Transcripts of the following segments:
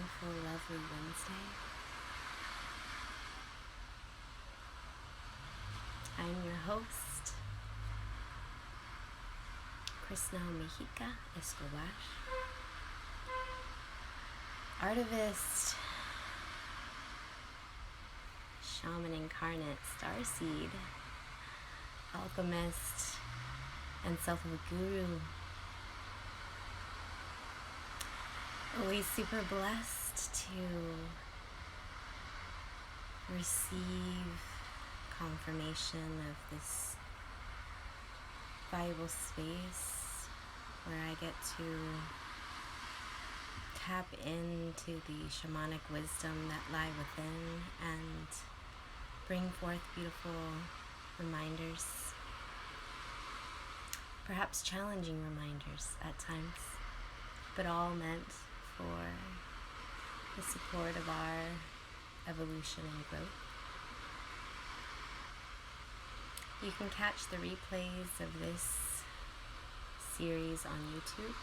beautiful, lovely Wednesday. I'm your host, Krisna Omejica, artivist, shaman incarnate, starseed, alchemist, and self of a guru. Always super blessed to receive confirmation of this valuable space where I get to tap into the shamanic wisdom that lie within and bring forth beautiful reminders, perhaps challenging reminders at times, but all meant for the support of our evolution and growth. You can catch the replays of this series on YouTube.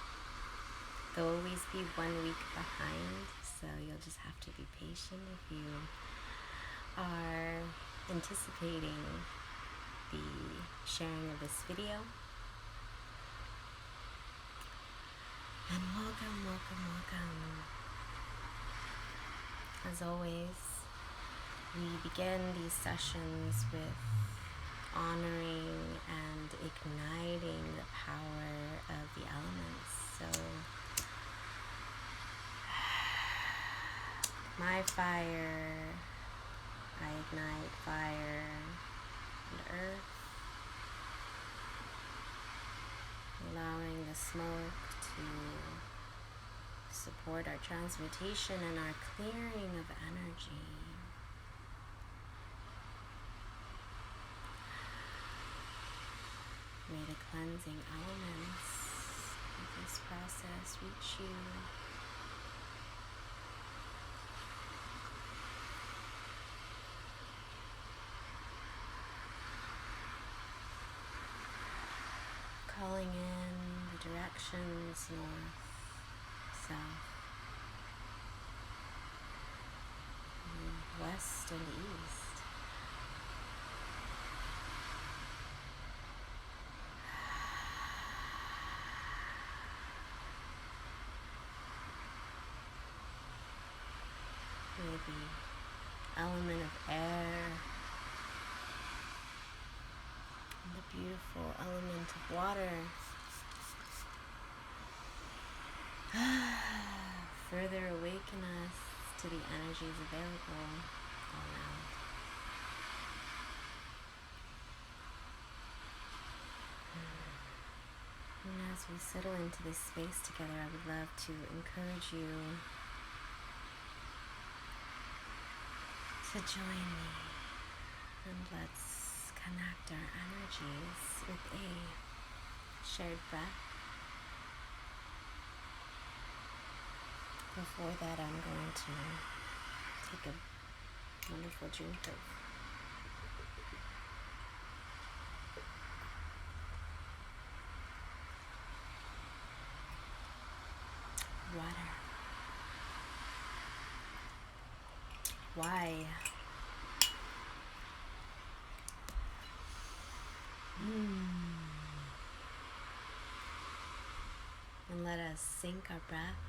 They'll always be 1 week behind, so you'll just have to be patient if you are anticipating the sharing of this video. And welcome, welcome, welcome. As always, we begin these sessions with honoring and igniting the power of the elements. So, my fire, I ignite fire and earth, allowing the smoke to support our transmutation and our clearing of energy. May the cleansing elements of this process reach you. Calling in the directions north, south, west, and east. May the element of air and the beautiful element of water further awaken us to the energies available all around. And as we settle into this space together, I would love to encourage you to join me, and let's connect our energies with a shared breath. Before that, I'm going to take a wonderful drink of water. Why? And let us sink our breath,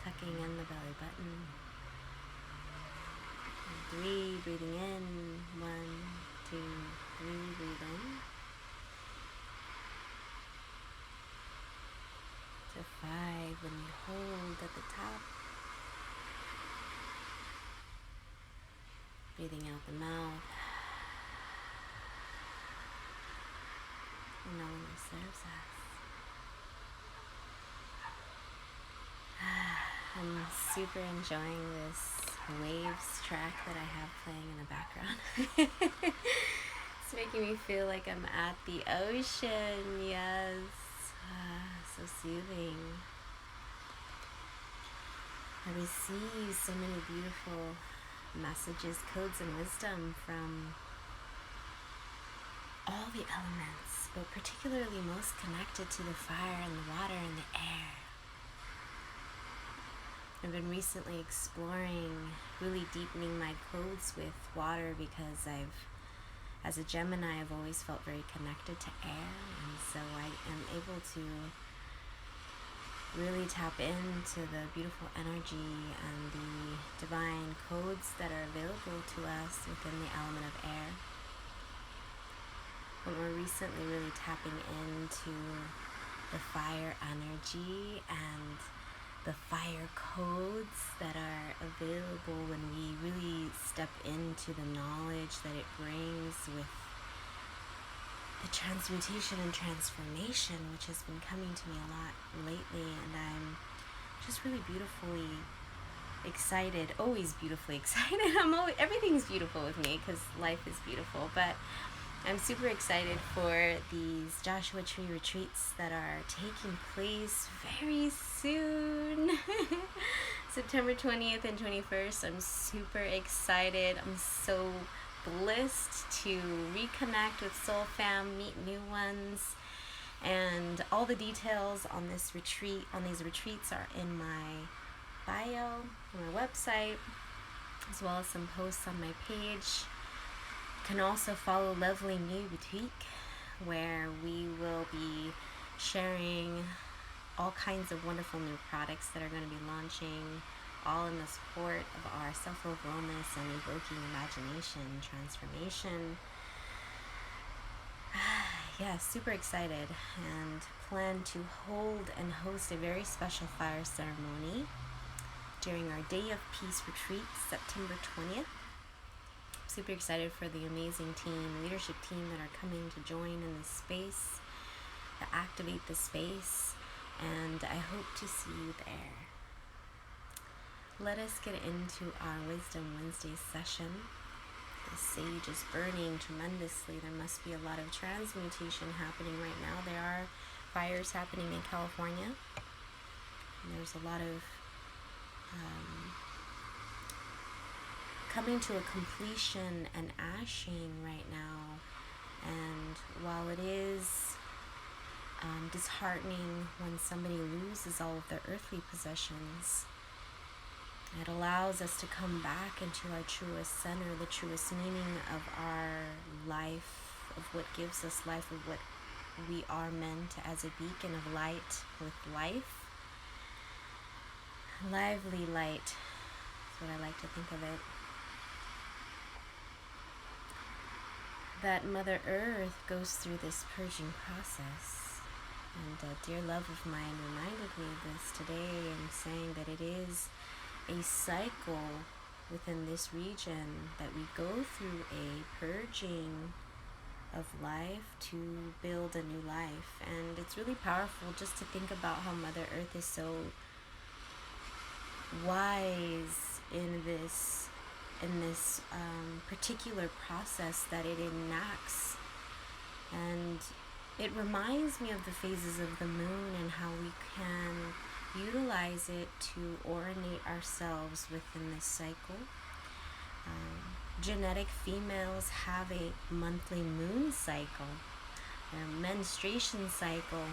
tucking in the belly button. And 3, breathing in. 1, 2, 3, breathe in. To 5, when we hold at the top. Breathing out the mouth. And no longer serves us. I'm super enjoying this waves track that I have playing in the background. It's making me feel like I'm at the ocean. Yes. So soothing. I receive so many beautiful messages, codes, and wisdom from all the elements, but particularly most connected to the fire and the water and the air. I've been recently exploring, really deepening my codes with water because as a Gemini, I've always felt very connected to air, and so I am able to really tap into the beautiful energy and the divine codes that are available to us within the element of air. But we're recently really tapping into the fire energy and the fire codes that are available when we really step into the knowledge that it brings with the transmutation and transformation, which has been coming to me a lot lately, and I'm just really beautifully excited, always beautifully excited. Everything's beautiful with me because life is beautiful, but I'm super excited for these Joshua Tree retreats that are taking place very soon. September 20th and 21st. I'm super excited. I'm so blessed to reconnect with Soul Fam, meet new ones, and all the details on this retreat, on these retreats, are in my bio, on my website, as well as some posts on my page. You can also follow Lovely Me Boutique, where we will be sharing all kinds of wonderful new products that are going to be launching, all in the support of our self-love wellness and evoking imagination transformation. Yeah, super excited, and plan to hold and host a very special fire ceremony during our Day of Peace retreat, September 20th. Super excited for the amazing leadership team that are coming to join in this space, to activate the space, and I hope to see you there. Let us get into our Wisdom Wednesday session. The sage is burning tremendously. There must be a lot of transmutation happening right now. There are fires happening in California. And there's a lot of coming to a completion and ashing right now. And while it is disheartening when somebody loses all of their earthly possessions, it allows us to come back into our truest center, the truest meaning of our life, of what gives us life, of what we are meant as a beacon of light with life. Lively light is what I like to think of it. That Mother Earth goes through this purging process. And a dear love of mine reminded me of this today, and saying that it is a cycle within this region that we go through a purging of life to build a new life. And it's really powerful just to think about how Mother Earth is so wise in this particular process that it enacts. And it reminds me of the phases of the moon and how we can utilize it to ornate ourselves within this cycle. Genetic females have a monthly moon cycle, their menstruation cycle.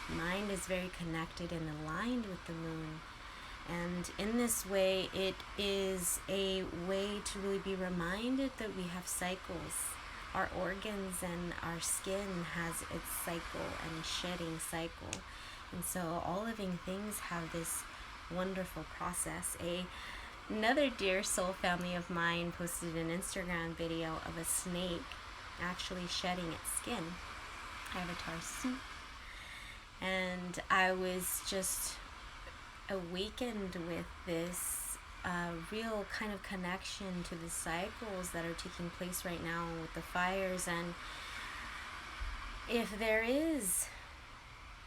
Mind is very connected and aligned with the moon. And in this way, it is a way to really be reminded that we have cycles. Our organs and our skin has its cycle and shedding cycle. And so all living things have this wonderful process. Another dear soul family of mine posted an Instagram video of a snake actually shedding its skin. Avatar soup. And I was just awakened with this real kind of connection to the cycles that are taking place right now with the fires. And if there is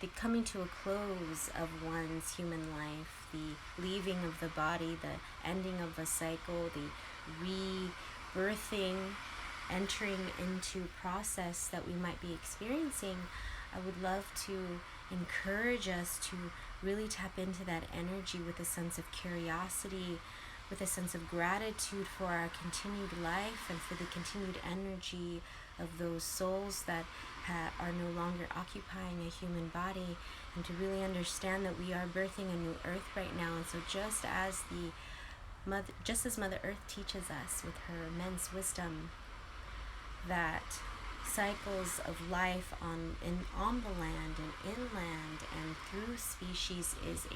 the coming to a close of one's human life, the leaving of the body, the ending of a cycle, the rebirthing, entering into process that we might be experiencing, I would love to encourage us to really tap into that energy with a sense of curiosity, with a sense of gratitude for our continued life and for the continued energy of those souls that are no longer occupying a human body, and to really understand that we are birthing a new earth right now. And so just as Mother Earth teaches us with her immense wisdom that cycles of life on the land and inland and through species is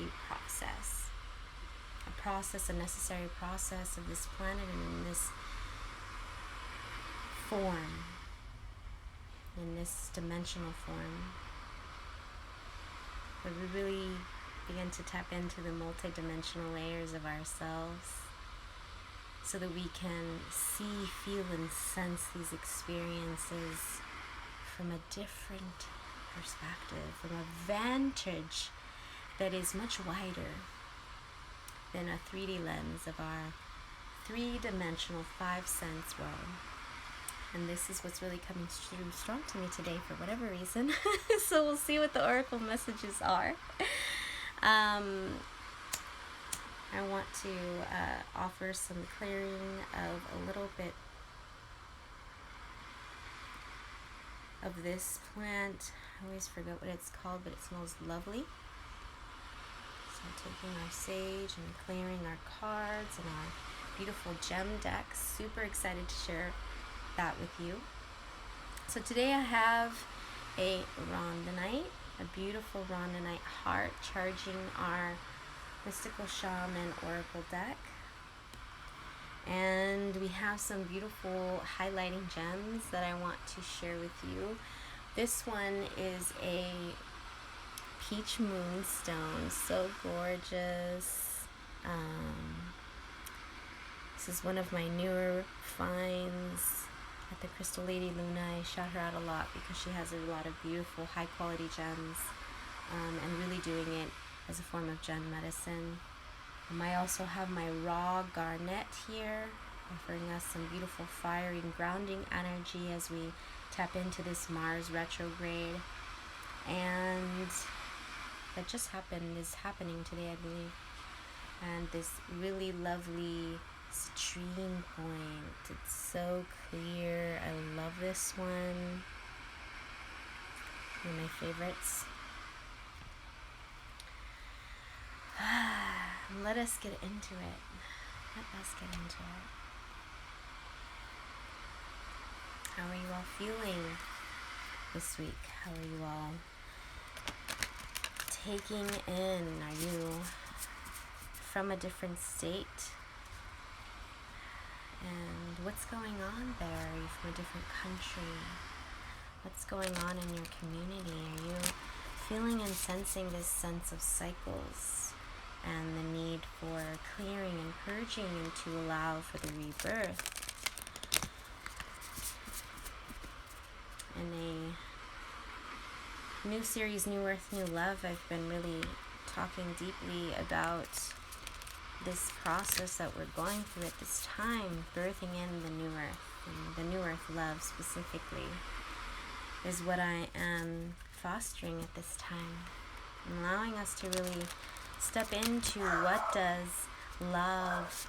a necessary process of this planet and in this form, in this dimensional form, where we really begin to tap into the multi-dimensional layers of ourselves so that we can see, feel, and sense these experiences from a different perspective, from a vantage that is much wider than a 3D lens of our three-dimensional five-sense world. And this is what's really coming through strong to me today for whatever reason. So we'll see what the oracle messages are. I want to offer some clearing of a little bit of this plant. I always forget what it's called, but it smells lovely. So taking our sage and clearing our cards and our beautiful gem deck. Super excited to share that with you. So today I have a rhodonite, a beautiful rhodonite heart charging our Mystical Shaman Oracle Deck. And we have some beautiful highlighting gems that I want to share with you. This one is a peach moonstone, so gorgeous. This is one of my newer finds at the Crystal Lady Luna. I shout her out a lot because she has a lot of beautiful high quality gems, and really doing it as a form of gem medicine. I also have my raw garnet here, offering us some beautiful fiery and grounding energy as we tap into this Mars retrograde. And that just is happening today, I believe. And this really lovely stream point. It's so clear. I love this one. One of my favorites. Let us get into it. Let us get into it. How are you all feeling this week? How are you all taking in? Are you from a different state? And what's going on there? Are you from a different country? What's going on in your community? Are you feeling and sensing this sense of cycles and the need for clearing and purging and to allow for the rebirth? In a new series, New Earth, New Love, I've been really talking deeply about this process that we're going through at this time, birthing in the new earth. And the new earth love specifically is what I am fostering at this time, allowing us to really step into what does love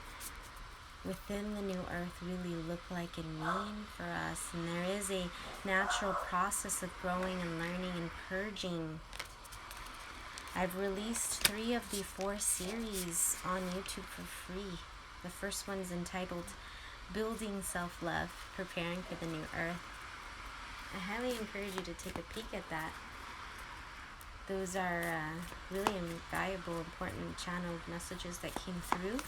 within the new earth really look like and mean for us. And there is a natural process of growing and learning and purging. I've released 3 of the 4 series on YouTube for free. The first one's entitled Building Self-Love, Preparing for the New Earth. I highly encourage you to take a peek at that. Those are really valuable, important channeled messages that came through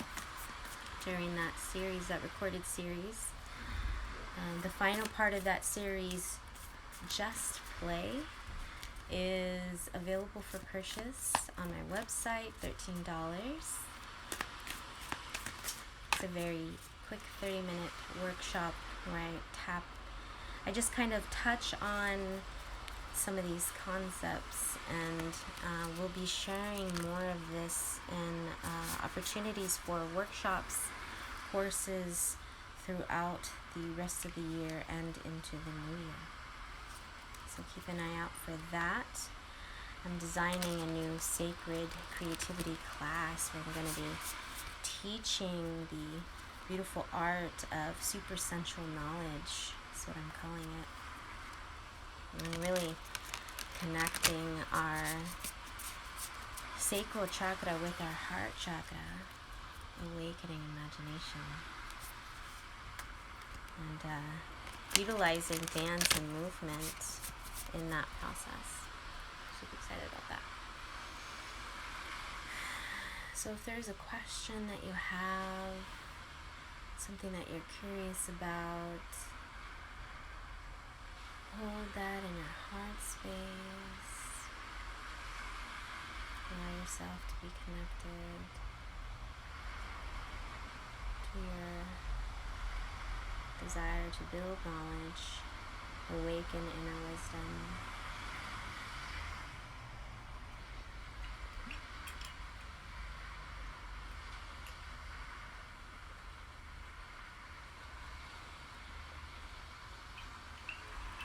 during that series, that recorded series. The final part of that series, Just Play, is available for purchase on my website, $13. It's a very quick 30-minute workshop where I just kind of touch on some of these concepts, and we'll be sharing more of this in opportunities for workshops, courses throughout the rest of the year and into the new year. So keep an eye out for that. I'm designing a new sacred creativity class where I'm going to be teaching the beautiful art of super sensual knowledge. That's what I'm calling it. And really connecting our sacral chakra with our heart chakra, awakening imagination, and utilizing dance and movement in that process. Super excited about that. So if there's a question that you have, something that you're curious about, hold that in your heart space. Allow yourself to be connected to your desire to build knowledge, awaken inner wisdom.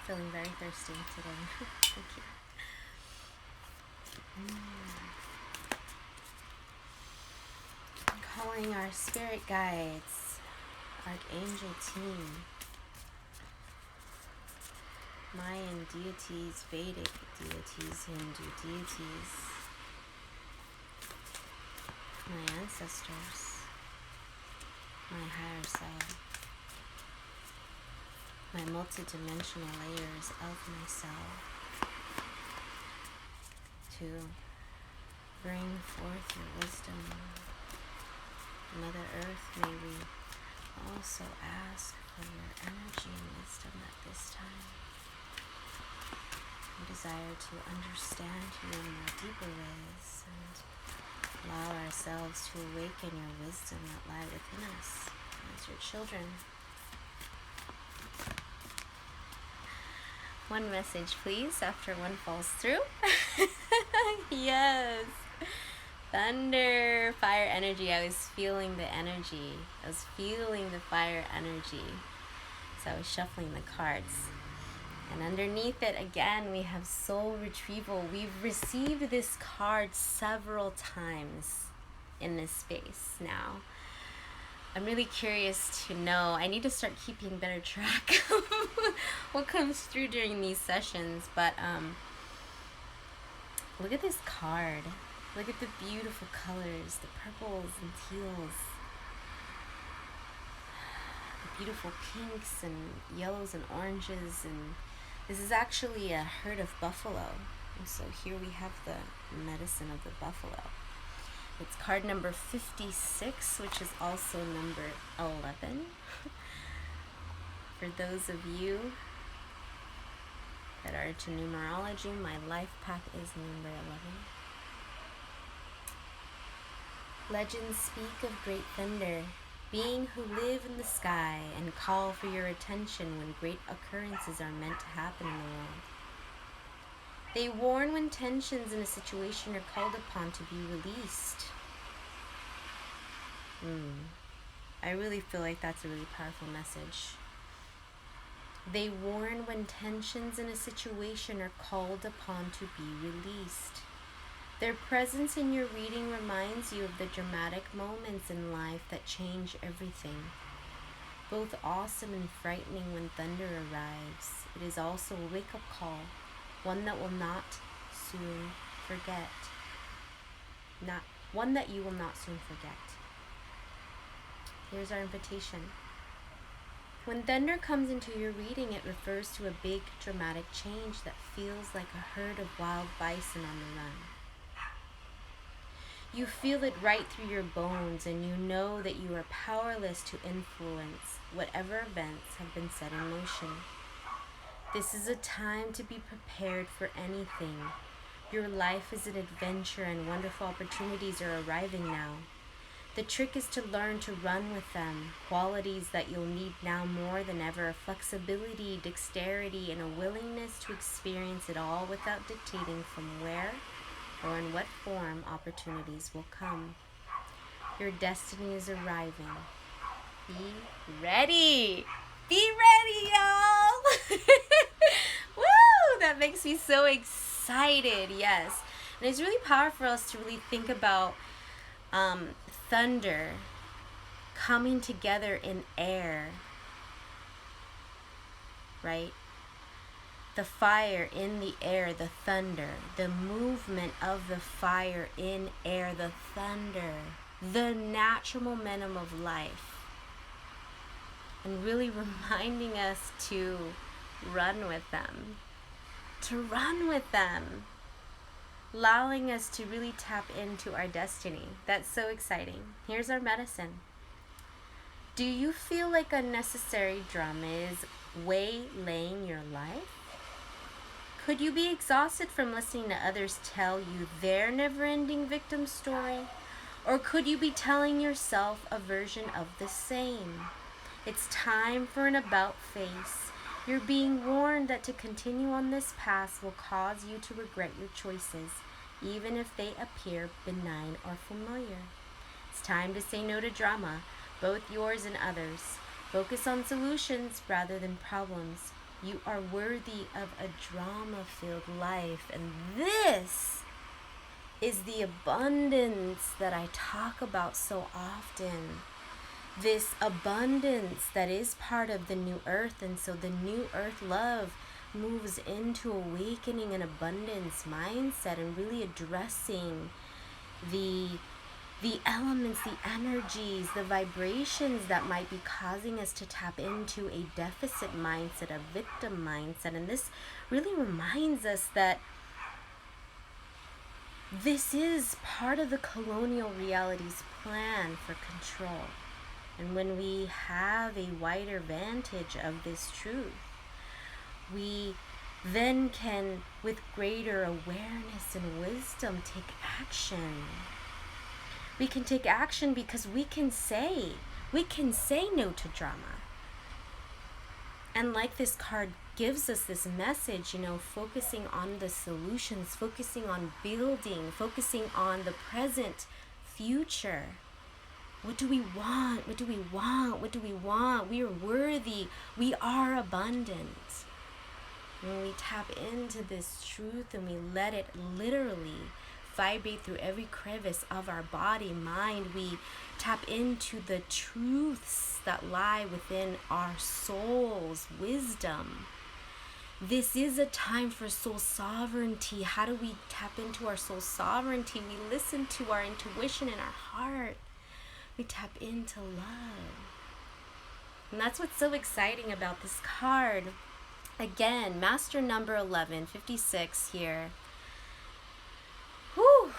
Feeling very thirsty today. Thank you. Calling our spirit guides, archangel team, Mayan deities, Vedic deities, Hindu deities, my ancestors, my higher self, my multidimensional layers of myself, to bring forth your wisdom. Mother Earth, may we also ask for your energy and wisdom at this time. We desire to understand you in more deeper ways and allow ourselves to awaken your wisdom that lie within us as your children. One message, please, after one falls through. Yes. Thunder, fire energy. I was feeling the energy. I was feeling the fire energy. So I was shuffling the cards. And underneath it, again, we have Soul Retrieval. We've received this card several times in this space now. I'm really curious to know. I need to start keeping better track of what comes through during these sessions. But look at this card. Look at the beautiful colors, the purples and teals, the beautiful pinks and yellows and oranges. And this is actually a herd of buffalo. And so here we have the medicine of the buffalo. It's card number 56, which is also number 11. For those of you that are into numerology, my life path is number 11. Legends speak of great thunder, being who live in the sky and call for your attention when great occurrences are meant to happen in the world. They warn when tensions in a situation are called upon to be released. I really feel like that's a really powerful message. They warn when tensions in a situation are called upon to be released. Their presence in your reading reminds you of the dramatic moments in life that change everything. Both awesome and frightening when thunder arrives, it is also a wake-up call, one that will not soon forget. One that you will not soon forget. Here's our invitation. When thunder comes into your reading, it refers to a big dramatic change that feels like a herd of wild bison on the run. You feel it right through your bones, and you know that you are powerless to influence whatever events have been set in motion. This is a time to be prepared for anything. Your life is an adventure, and wonderful opportunities are arriving now. The trick is to learn to run with them, qualities that you'll need now more than ever: flexibility, dexterity, and a willingness to experience it all without dictating from where or in what form opportunities will come. Your destiny is arriving. Be ready! Be ready, y'all! Woo! That makes me so excited, yes. And it's really powerful for us to really think about thunder coming together in air, right? The fire in the air, the thunder, the movement of the fire in air, the thunder, the natural momentum of life. And really reminding us to run with them. To run with them. Allowing us to really tap into our destiny. That's so exciting. Here's our medicine. Do you feel like unnecessary drama is waylaying your life? Could you be exhausted from listening to others tell you their never-ending victim story? Or could you be telling yourself a version of the same? It's time for an about face. You're being warned that to continue on this path will cause you to regret your choices, even if they appear benign or familiar. It's time to say no to drama, both yours and others. Focus on solutions rather than problems. You are worthy of a drama-filled life, and this is the abundance that I talk about so often. This abundance that is part of the new earth, and so the new earth love moves into awakening an abundance mindset and really addressing the elements, the energies, the vibrations that might be causing us to tap into a deficit mindset, a victim mindset. And this really reminds us that this is part of the colonial reality's plan for control. And when we have a wider vantage of this truth, we then can, with greater awareness and wisdom, take action. We can take action because we can say no to drama. And like this card gives us this message, focusing on the solutions, focusing on building, focusing on the present, future. What do we want? What do we want? What do we want? We are worthy. We are abundant. When we tap into this truth and we let it literally vibrate through every crevice of our body, mind, we tap into the truths that lie within our soul's wisdom. This is a time for soul sovereignty. How do we tap into our soul sovereignty? We listen to our intuition in our heart. We tap into love. And that's what's so exciting about this card. Again, master number 1156 here. Whew.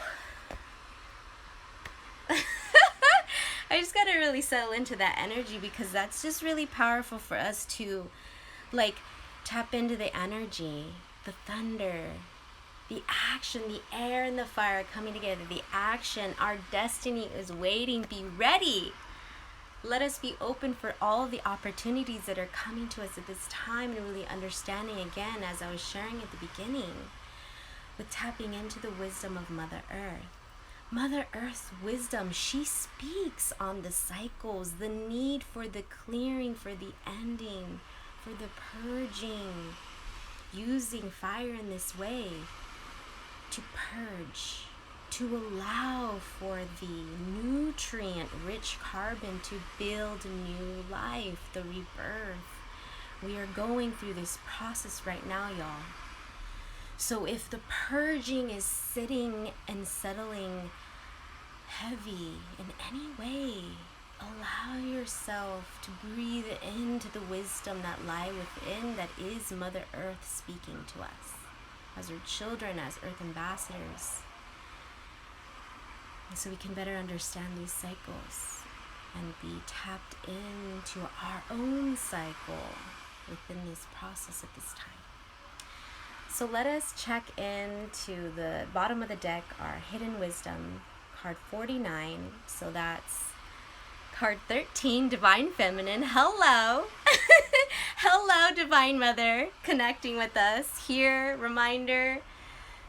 I just got to really settle into that energy, because that's just really powerful for us to tap into the energy, the thunder, the action, the air and the fire coming together, the action. Our destiny is waiting. Be ready. Let us be open for all the opportunities that are coming to us at this time, and really understanding, again, as I was sharing at the beginning, with tapping into the wisdom of Mother Earth. Mother Earth's wisdom, she speaks on the cycles, the need for the clearing, for the ending, for the purging, using fire in this way to purge, to allow for the nutrient-rich carbon to build new life, the rebirth. We are going through this process right now, y'all. So if the purging is sitting and settling heavy in any way, allow yourself to breathe into the wisdom that lie within, that is Mother Earth speaking to us as her children, as Earth ambassadors. And so we can better understand these cycles and be tapped into our own cycle within this process at this time. So let us check into the bottom of the deck, our Hidden Wisdom, card 49. So that's card 13, Divine Feminine. Hello. Hello, Divine Mother, connecting with us here. Reminder,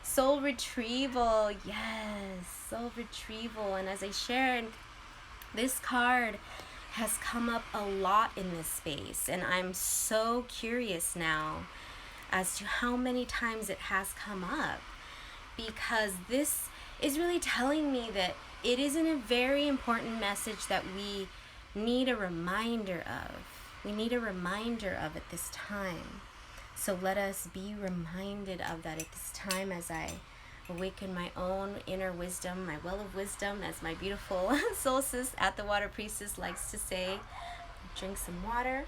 Soul Retrieval. Yes, Soul Retrieval. And as I shared, this card has come up a lot in this space, and I'm so curious now as to how many times it has come up, because this is really telling me that it isn't a very important message that we need a reminder of. We need a reminder of at this time. So let us be reminded of that at this time as I awaken my own inner wisdom, my well of wisdom, as my beautiful soul sis at the Water Priestess likes to say. Drink some water.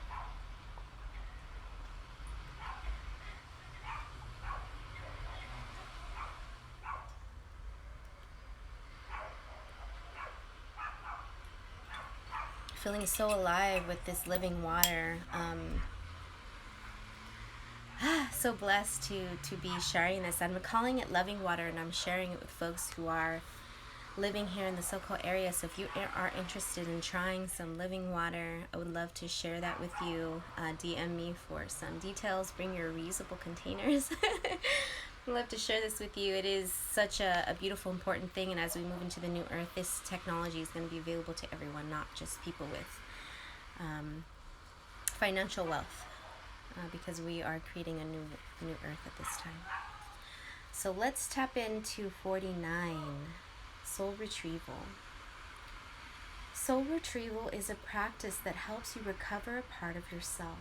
Feeling so alive with this living water. So blessed to be sharing this. I'm calling it loving water, and I'm sharing it with folks who are living here in the SoCal area. So if you are interested in trying some living water, I would love to share that with you. DM me for some details. Bring your reusable containers. I'd love to share this with you. It is such a beautiful, important thing, and as we move into the new earth, this technology is going to be available to everyone, not just people with financial wealth, because we are creating a new earth at this time. So let's tap into 49, Soul Retrieval. Soul Retrieval is a practice that helps you recover a part of yourself.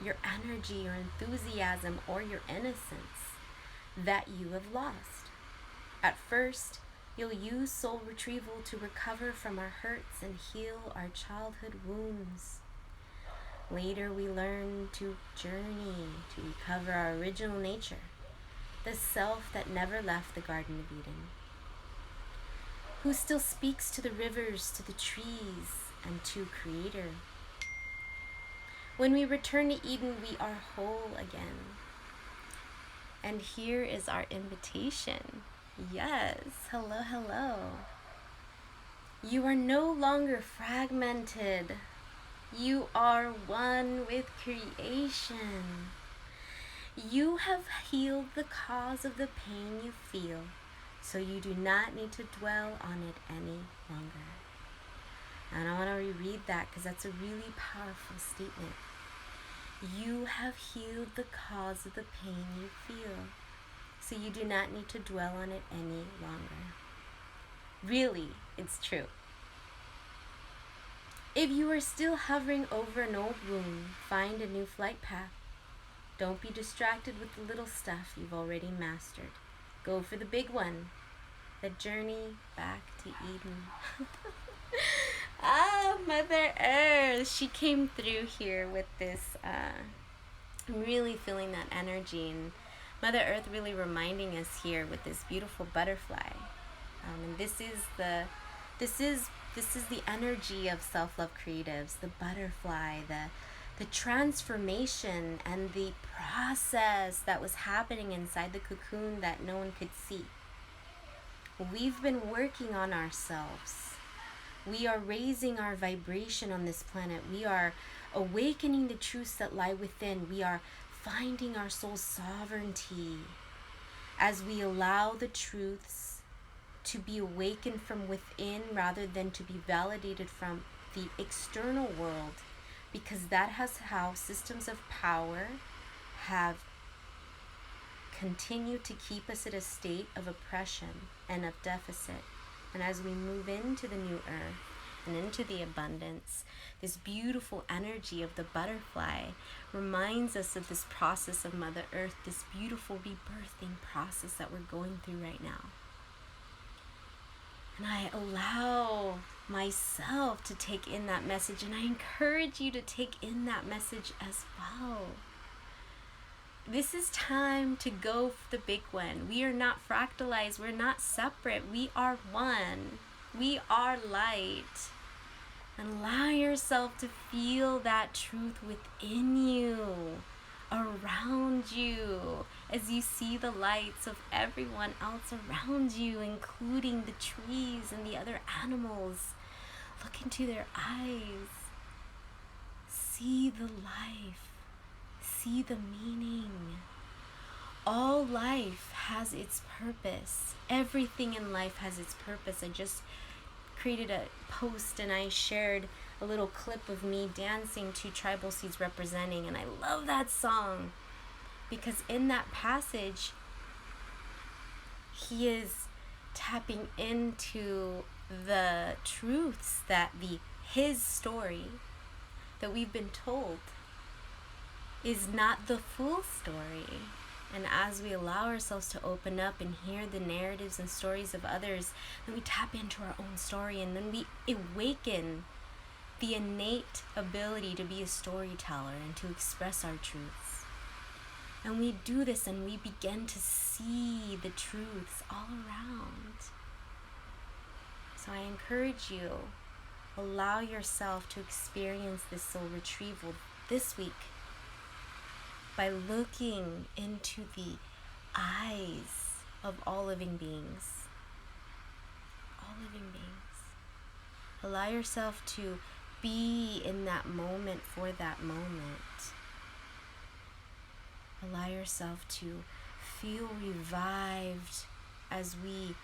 Your energy, your enthusiasm, or your innocence that you have lost. At first, you'll use Soul Retrieval to recover from our hurts and heal our childhood wounds. Later, we learn to journey to recover our original nature, the self that never left the Garden of Eden, who still speaks to the rivers, to the trees, and to Creator. When we return to Eden, we are whole again. And here is our invitation. Yes, hello, hello. You are no longer fragmented. You are one with creation. You have healed the cause of the pain you feel, so you do not need to dwell on it any longer. And I want to reread that because that's a really powerful statement. You have healed the cause of the pain you feel, so you do not need to dwell on it any longer. Really, it's true. If you are still hovering over an old wound, find a new flight path. Don't be distracted with the little stuff you've already mastered. Go for the big one, the journey back to Eden. Mother Earth, she came through here with this. I'm really feeling that energy, and Mother Earth really reminding us here with this beautiful butterfly. And this is the energy of self-love creatives, the butterfly, the transformation and the process that was happening inside the cocoon that no one could see. We've been working on ourselves. We are raising our vibration on this planet. We are awakening the truths that lie within. We are finding our soul's sovereignty as we allow the truths to be awakened from within rather than to be validated from the external world, because that has how systems of power have continued to keep us at a state of oppression and of deficit. And as we move into the new earth and into the abundance, this beautiful energy of the butterfly reminds us of this process of Mother Earth, this beautiful rebirthing process that we're going through right now. And I allow myself to take in that message, and I encourage you to take in that message as well. This is time to go for the big one. We are not fractalized. We're not separate. We are one. We are light. And allow yourself to feel that truth within you, around you, as you see the lights of everyone else around you, including the trees and the other animals. Look into their eyes. See the life. See the meaning. All life has its purpose. Everything in life has its purpose. I just created a post and I shared a little clip of me dancing to Tribal Seeds Representing, and I love that song because in that passage he is tapping into the truths that his story that we've been told is not the full story. And as we allow ourselves to open up and hear the narratives and stories of others, then we tap into our own story, and then we awaken the innate ability to be a storyteller and to express our truths. And we do this and we begin to see the truths all around. So I encourage you, allow yourself to experience this soul retrieval this week by looking into the eyes of all living beings. All living beings. Allow yourself to be in that moment for that moment. Allow yourself to feel revived as we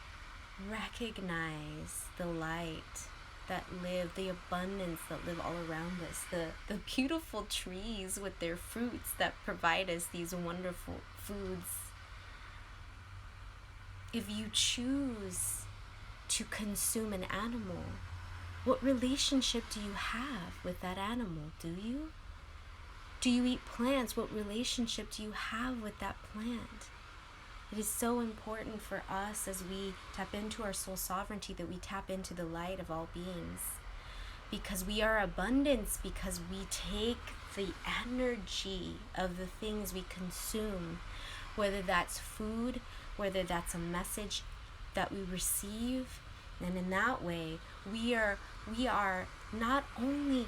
recognize the light that live, the abundance that live all around us, the beautiful trees with their fruits that provide us these wonderful foods. If you choose to consume an animal, what relationship do you have with that animal? Do you? Do you eat plants? What relationship do you have with that plant? It is so important for us as we tap into our soul sovereignty that we tap into the light of all beings. Because we are abundance, because we take the energy of the things we consume, whether that's food, whether that's a message that we receive, and in that way, we are not only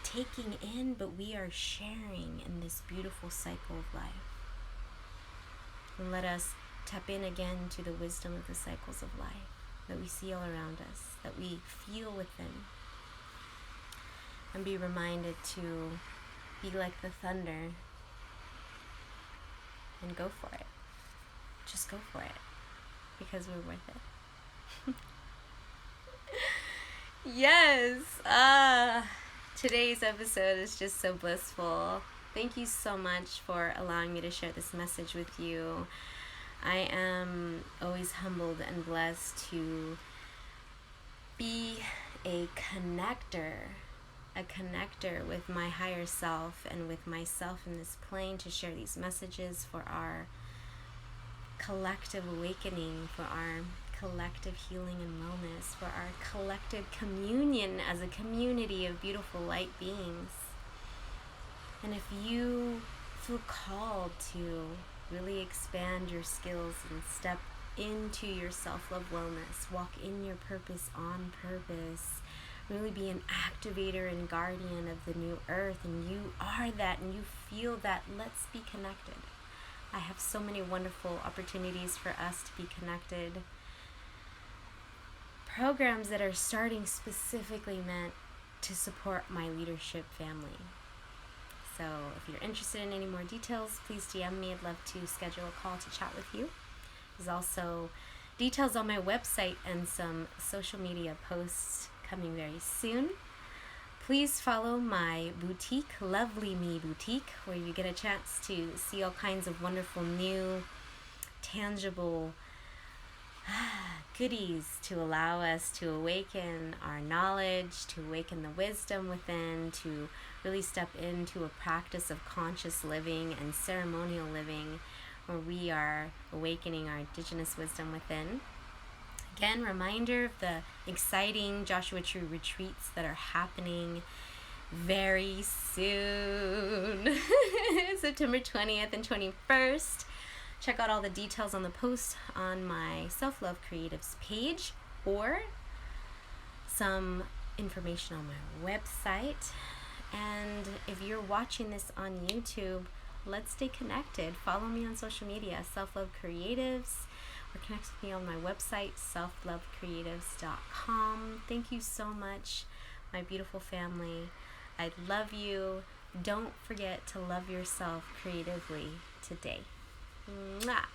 taking in, but we are sharing in this beautiful cycle of life. And let us tap in again to the wisdom of the cycles of life that we see all around us, that we feel within. And be reminded to be like the thunder and go for it. Just go for it, because we're worth it. Yes! Today's episode is just so blissful. Thank you so much for allowing me to share this message with you. I am always humbled and blessed to be a connector with my higher self and with myself in this plane, to share these messages for our collective awakening, for our collective healing and wellness, for our collective communion as a community of beautiful light beings. And if you feel called to really expand your skills and step into your self-love wellness, walk in your purpose on purpose, really be an activator and guardian of the new earth, and you are that and you feel that, let's be connected. I have so many wonderful opportunities for us to be connected. Programs that are starting specifically meant to support my leadership family. So if you're interested in any more details, please DM me. I'd love to schedule a call to chat with you. There's also details on my website and some social media posts coming very soon. Please follow my boutique, Lovely Me Boutique, where you get a chance to see all kinds of wonderful new, tangible goodies to allow us to awaken our knowledge, to awaken the wisdom within, to really step into a practice of conscious living and ceremonial living, where we are awakening our indigenous wisdom within. Again, reminder of the exciting Joshua Tree retreats that are happening very soon. September 20th and 21st. Check out all the details on the post on my Self-Love Creatives page, or some information on my website. And if you're watching this on YouTube, let's stay connected. Follow me on social media, Self-Love Creatives, or connect with me on my website, selflovecreatives.com. Thank you so much, my beautiful family. I love you. Don't forget to love yourself creatively today. Mwah.